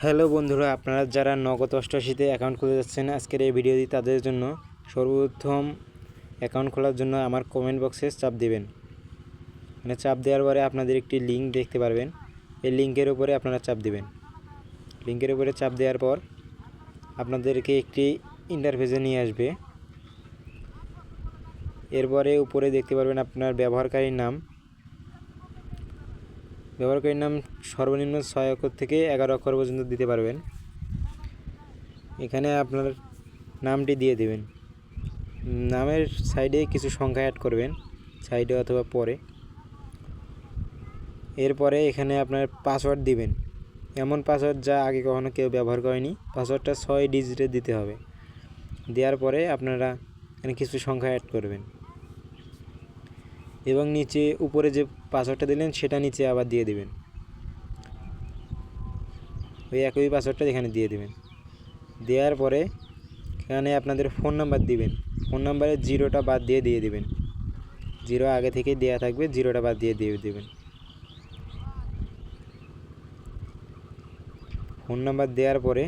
Hello বন্ধুরা, আপনারা যারা নগদ অষ্টাশিতে অ্যাকাউন্ট খুলতে যাচ্ছেন, আজকের এই ভিডিওটি তাদের জন্য। সর্বপ্রথম অ্যাকাউন্ট খোলার জন্য আমার কমেন্ট বক্সে চাপ দিবেন। চাপ দেওয়ার পরে আপনাদের একটি লিঙ্ক দেখতে পারবেন। এই লিঙ্কের উপরে আপনারা চাপ দিবেন। লিঙ্কের উপরে চাপ দেওয়ার পর আপনাদেরকে একটি ইন্টারফেসে নিয়ে আসবে। এরপরে উপরে দেখতে পারবেন আপনার ব্যবহারকারীর নাম সর্বনিম্ন 6 অক্ষর থেকে 11 অক্ষর পর্যন্ত দিতে পারবেন। এখানে আপনার নামটি দিয়ে দেবেন। নামের সাইডে কিছু সংখ্যা অ্যাড করবেন, সাইডে অথবা পরে। এরপরে এখানে আপনার পাসওয়ার্ড দিবেন, এমন পাসওয়ার্ড যা আগে কখনো কেউ ব্যবহার করেনি। পাসওয়ার্ডটা 6 ডিজিটের দিতে হবে। দেওয়ার পরে আপনারা এখানে কিছু সংখ্যা অ্যাড করবেন এবং নিচে উপরে যে পাসওয়ার্ডটা দিলেন সেটা নিচে আবার দিয়ে দিবেন। ওই একই পাসওয়ার্ডটা এখানে দিয়ে দিবেন। দেওয়ার পরে এখানে আপনাদের ফোন নাম্বার দিবেন। ফোন নাম্বারে 0টা বাদ দিয়ে দিবেন। 0 আগে থেকেই দেওয়া থাকবে, 0টা বাদ দিয়ে দেবেন। ফোন নাম্বার দেওয়ার পরে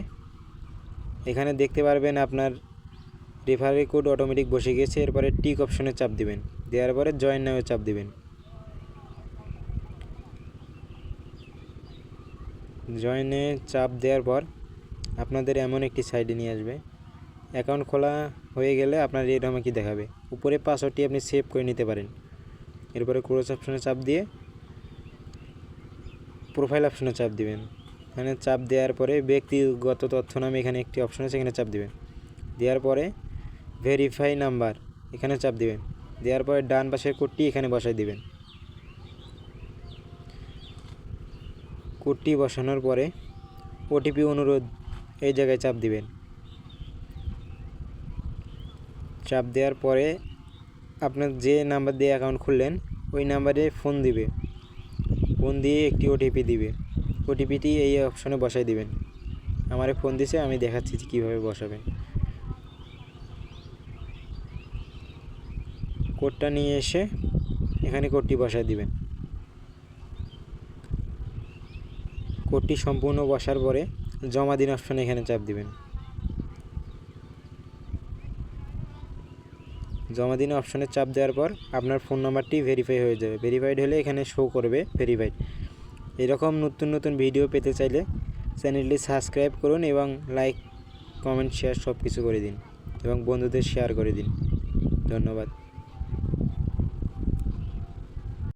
এখানে দেখতে পারবেন আপনার রেফারেল কোড অটোমেটিক বসে গেছে। এরপরে টিক অপশনে চাপ দিবেন। দেওয়ার পরে জয়েন নামে চাপ দিবেন। জয়েনে চাপ দেওয়ার পর আপনাদের এমন একটি সাইডে নিয়ে আসবে। অ্যাকাউন্ট খোলা হয়ে গেলে আপনার এরকম কি দেখাবে। উপরে পাসওয়ার্ডটি আপনি সেভ করে নিতে পারেন। এরপরে ক্লোজ অপশনে চাপ দিয়ে প্রোফাইল অপশনে চাপ দিবেন। এখানে চাপ দেওয়ার পরে ব্যক্তিগত তথ্য নামে এখানে একটি অপশন আছে, এখানে চাপ দিবেন। দেওয়ার পরে ভেরিফাই নাম্বার এখানে চাপ দিবেন। দেওয়ার পরে ডান পাশের কোডটি এখানে বসাই দিবেন। কোডটি বসানোর পরে ওটিপি অনুরোধ এই জায়গায় চাপ দিবেন। চাপ দেওয়ার পরে আপনার যে নাম্বার দিয়ে অ্যাকাউন্ট খুললেন ওই নাম্বারে ফোন দিবে। ফোন দিয়ে একটি ওটিপি দিবে। ওটিপিটি এই অপশনে বসাই দিবেন। আমারে ফোন দিছে, আমি দেখাচ্ছি কীভাবে বসাবেন। কোডটা নিয়ে এসে এখানে কোডটি বসাই দিবেন। কোডটি সম্পূর্ণ বসার পরে জমা দিন অপশনে এখানে চাপ দিবেন। জমা দিন অপশনে চাপ দেওয়ার পর আপনার ফোন নাম্বারটি ভেরিফাই হয়ে যাবে। ভেরিফাইড হলে এখানে শো করবে ভেরিফাইড। এরকম নতুন নতুন ভিডিও পেতে চাইলে চ্যানেলটি সাবস্ক্রাইব করুন এবং লাইক, কমেন্ট, শেয়ার সব কিছু করে দিন এবং বন্ধুদের শেয়ার করে দিন। ধন্যবাদ।